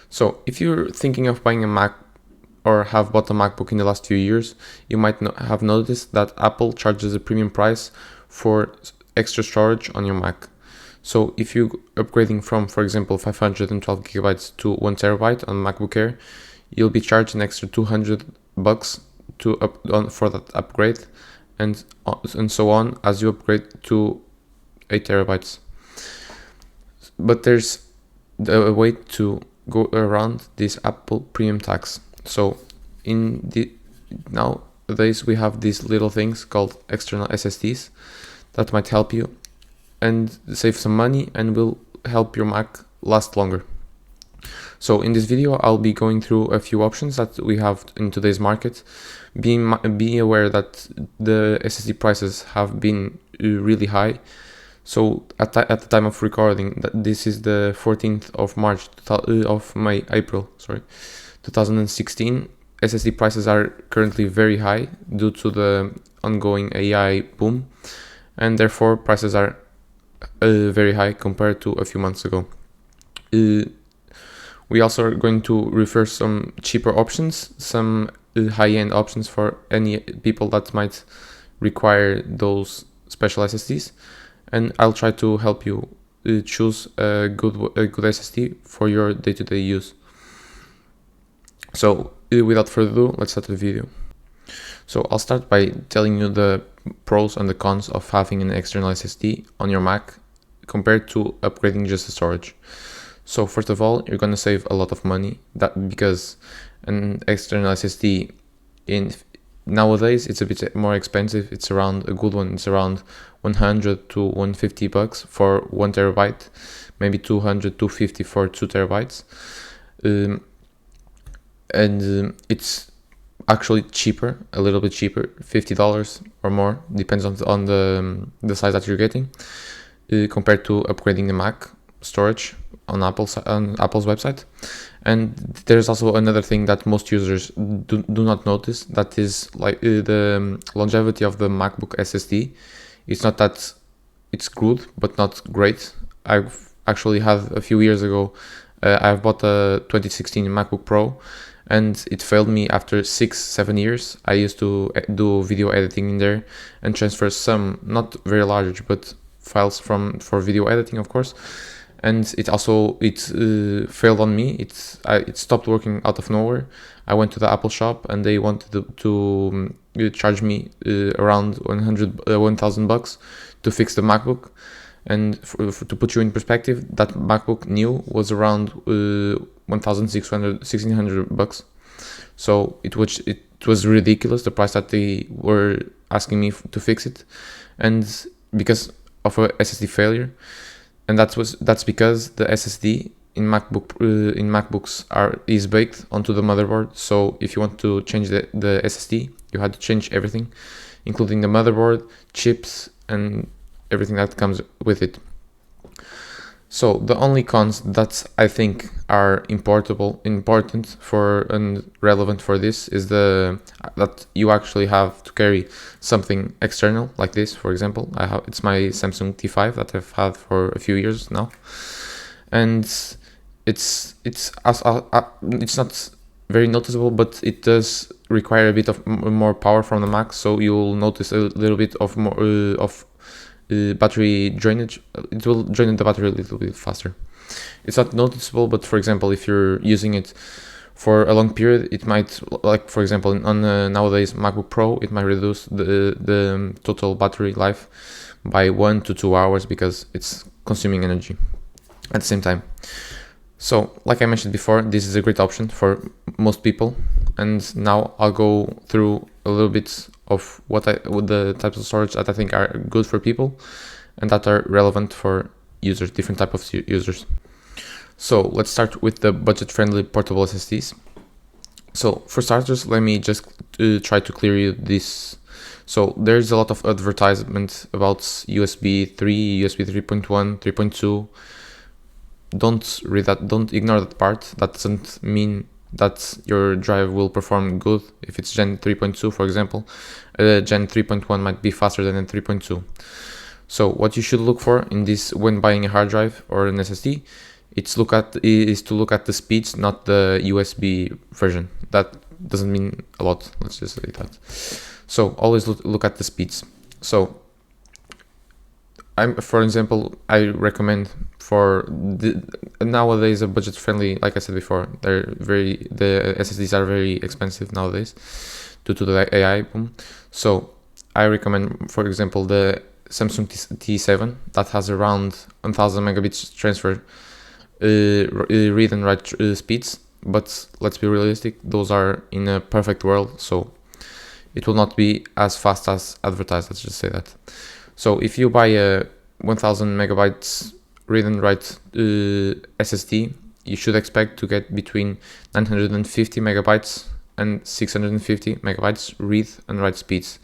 So if you're thinking of buying a Mac or have bought a MacBook in the last few years, you might have noticed that Apple charges a premium price for extra storage on your Mac. So if you're upgrading from, for example, 512 gigabytes to 1 terabyte on MacBook Air, you'll be charged an extra $200 for that upgrade, and so on as you upgrade to 8 terabytes. But there's a way to go around this Apple premium tax. So nowadays we have these little things called external SSDs that might help you and save some money and will help your Mac last longer. So in this video, I'll be going through a few options that we have in today's market. Be aware that the SSD prices have been really high. So at the time of recording, this is the 14th of April, 2016. SSD prices are currently very high due to the ongoing AI boom, and therefore prices are very high compared to a few months ago. We also are going to refer some cheaper options, some high-end options for any people that might require those special SSDs, and I'll try to help you choose a good SSD for your day-to-day use. So without further ado, let's start the video. So I'll start by telling you the pros and the cons of having an external SSD on your Mac compared to upgrading just the storage. So first of all, you're going to save a lot of money because an external SSD nowadays it's a bit more expensive. It's around a good one. It's around $100 to $150 for 1 terabyte, maybe $200, $250 for 2 terabytes. It's actually cheaper, a little bit cheaper, $50 or more, depends on the size that you're getting, compared to upgrading the Mac storage on Apple's website. And there's also another thing that most users do not notice, that is like the longevity of the MacBook SSD. It's not that it's good, but not great. I've actually had a few years ago, I've bought a 2016 MacBook Pro, and it failed me after 6-7 years. I used to do video editing in there and transfer some, not very large, but files for video editing, of course. And it failed on me. It stopped working out of nowhere. I went to the Apple shop and they wanted to charge me around $1,000 to fix the MacBook. And to put you in perspective, that MacBook new was around $1,600. So it was ridiculous, the price that they were asking me to fix it, and because of a SSD failure. And that's because the SSD in MacBooks is baked onto the motherboard. So if you want to change the SSD, you had to change everything, including the motherboard, chips, and everything that comes with it. So the only cons that I think are important for and relevant for this is that you actually have to carry something external like this. For example, it's my Samsung T5 that I've had for a few years now, and it's not very noticeable, but it does require a bit of more power from the Mac. So you'll notice a little bit of more battery drainage. It will drain the battery a little bit faster. It's not noticeable, but for example, if you're using it for a long period, it might, like for example, on nowadays MacBook Pro, it might reduce the total battery life by 1 to 2 hours because it's consuming energy at the same time. So, like I mentioned before, this is a great option for most people. And now I'll go through a little bit of with the types of storage that I think are good for people and that are relevant for users, different type of users. So let's start with the budget-friendly portable SSDs. So for starters, let me just try to clear you this. So there's a lot of advertisement about USB 3, USB 3.1, 3.2. Don't read that. Don't ignore that part. That doesn't mean that your drive will perform good. If it's Gen 3.2, for example, Gen 3.1 might be faster than 3.2. So what you should look for in this when buying a hard drive or an SSD is to look at the speeds, not the USB version. That doesn't mean a lot. Let's just say that. So always look at the speeds. So for example, I recommend nowadays a budget friendly. Like I said before, the SSDs are very expensive nowadays due to the AI boom. So I recommend, for example, the Samsung T7 that has around 1000 megabits transfer read and write speeds. But let's be realistic; those are in a perfect world, so it will not be as fast as advertised. Let's just say that. So if you buy a 1000 megabytes read and write SSD, you should expect to get between 950 megabytes and 650 megabytes read and write speeds,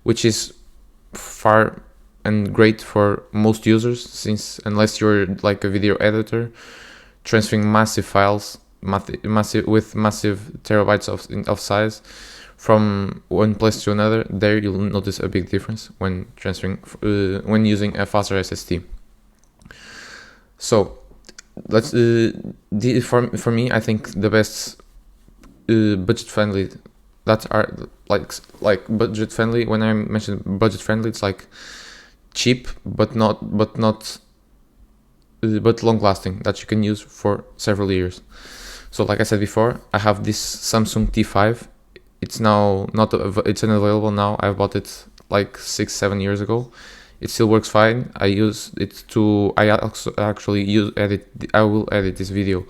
which is far and great for most users, since unless you're like a video editor transferring massive files, massive terabytes of size from one place to another, there you'll notice a big difference when transferring when using a faster SSD. So let's for me, I think the best budget friendly that are like budget friendly. When I mention budget friendly, it's like cheap but long lasting, that you can use for several years. So like I said before, I have this Samsung T5. It's now it's unavailable now. I bought it like 6-7 years ago. It still works fine. I use it to I will edit this video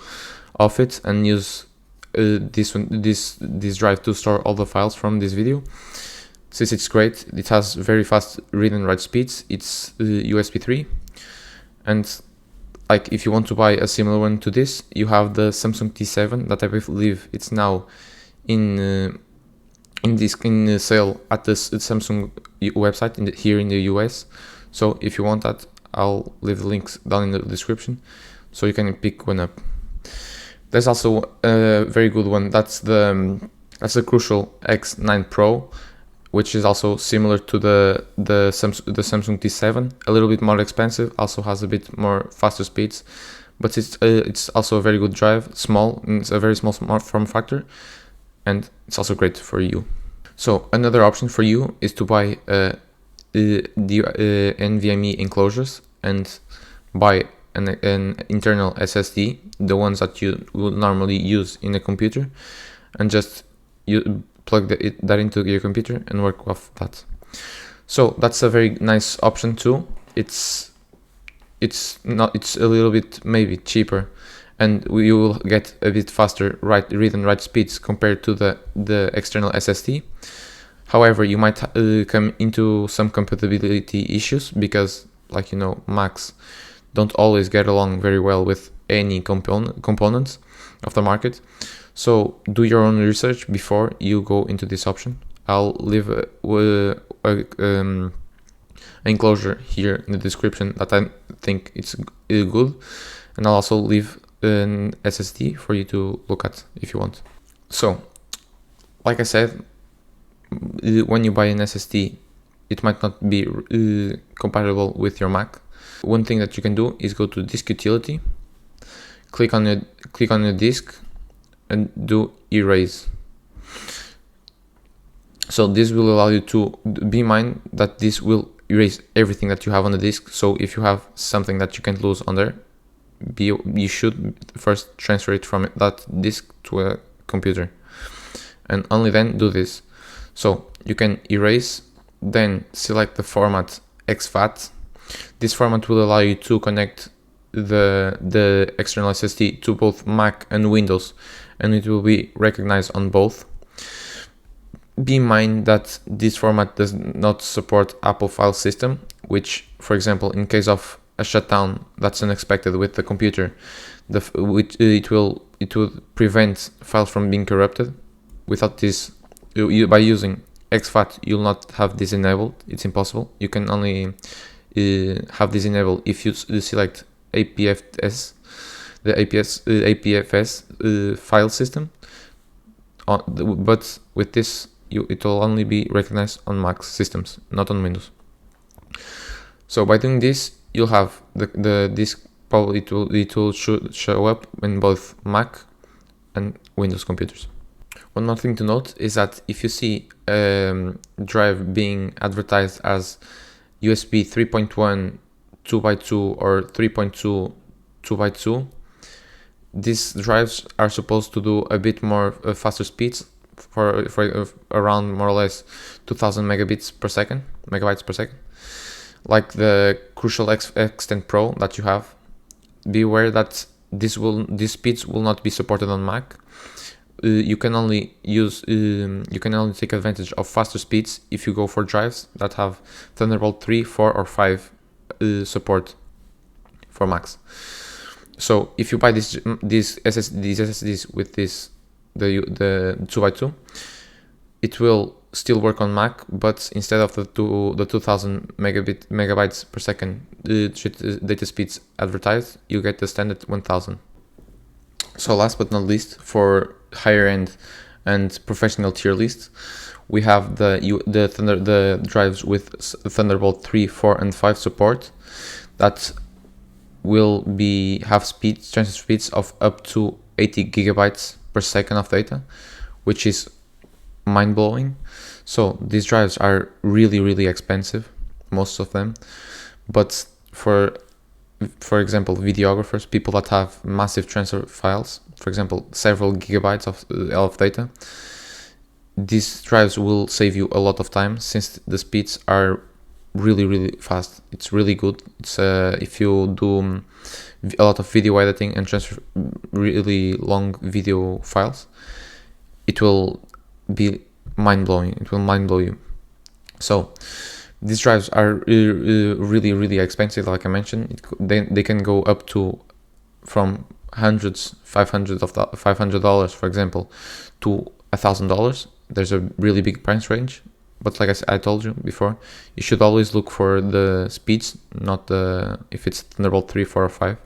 of it and use this drive to store all the files from this video. Since it's great, it has very fast read and write speeds. It's USB 3, and like if you want to buy a similar one to this, you have the Samsung T7 that I believe it's now in sale at the Samsung website here in the US. So if you want that, I'll leave the links down in the description so you can pick one up. There's also a very good one. That's the Crucial X9 Pro, which is also similar to the Samsung T7, a little bit more expensive, also has a bit more faster speeds, but it's also a very good drive, small, and it's a very small form factor, and it's also great for you. So another option for you is to buy the NVMe enclosures and buy an internal SSD, the ones that you would normally use in a computer, and just plug that into your computer and work off that. So that's a very nice option too. It's a little bit maybe cheaper, and you will get a bit faster read and write speeds compared to the external SSD. However, you might come into some compatibility issues because, like Macs don't always get along very well with any components of the market. So do your own research before you go into this option. I'll leave a enclosure here in the description that I think it's good, and I'll also leave an SSD for you to look at if you want. So, like I said, when you buy an SSD, it might not be compatible with your Mac. One thing that you can do is go to Disk Utility, click on your disk, and do erase. So this will allow you to be in mind that this will erase everything that you have on the disk. So if you have something that you can't lose on there, you should first transfer it from that disk to a computer, and only then do this. So you can erase, then select the format exFAT. This format will allow you to connect the external SSD to both Mac and Windows, and it will be recognized on both. Be in mind that this format does not support Apple file system, which, for example, in case of a shutdown that's unexpected with the computer, it will prevent files from being corrupted. Without this, by using exFAT, you'll not have this enabled. It's impossible. You can only have this enabled if you select APFS, the APFS file system. But with this, it will only be recognized on Mac systems, not on Windows. So by doing this, you'll have the disk probably it will show up in both Mac and Windows computers. One more thing to note is that if you see drive being advertised as USB 3.1 2x2 or 3.2 2x2, these drives are supposed to do a bit more faster speeds for around more or less 2000 megabytes per second, like the Crucial Extend Pro that you have. Be aware that these speeds will not be supported on Mac. You can only take advantage of faster speeds if you go for drives that have Thunderbolt 3, 4, or 5 support for Macs. So if you buy these SSDs with the 2x2, it will still work on Mac, but instead of the 2000 megabytes per second data speeds advertised, you get the standard 1000. So last but not least, for higher end and professional tier lists, we have the drives with Thunderbolt 3, 4, and 5 support that will have transfer speeds of up to 80 gigabytes per second of data, which is mind-blowing. So these drives are really expensive, most of them, but for example, videographers, people that have massive transfer files, for example, several gigabytes of data, these drives will save you a lot of time, since the speeds are really fast. It's really good. It's if you do a lot of video editing and transfer really long video files, it will be mind-blowing. It will mind-blow you. So these drives are really expensive, like I mentioned. They can go up to from $500, for example, to $1,000. There's a really big price range, but like I told you before, you should always look for the speeds, not if it's Thunderbolt 3, 4, or 5.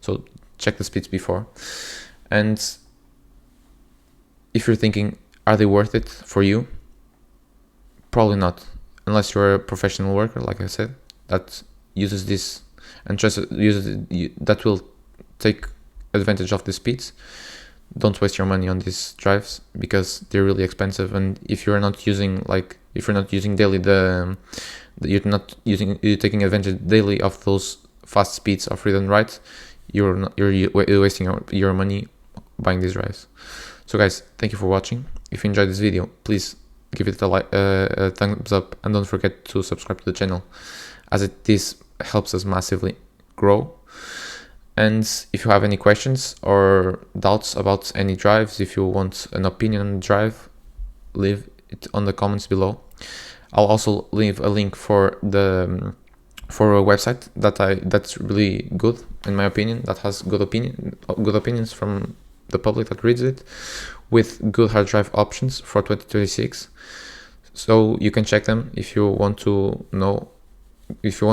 So check the speeds before. And if you're thinking, are they worth it for you? Probably not, unless you're a professional worker, like I said, that uses this and that will take advantage of the speeds. Don't waste your money on these drives because they're really expensive. And if you're not using daily you're taking advantage daily of those fast speeds of read and write, you're wasting your money buying these drives. So guys, thank you for watching. If you enjoyed this video, please give it a thumbs up, and don't forget to subscribe to the channel, as this helps us massively grow. And if you have any questions or doubts about any drives, if you want an opinion on the drive, leave it on the comments below. I'll also leave a link for a website that's really good, in my opinion, that has good opinions from the public that reads it, with good hard drive options for 2026. So you can check them if you want to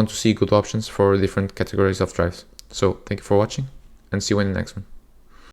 see good options for different categories of drives. So thank you for watching, and see you in the next one.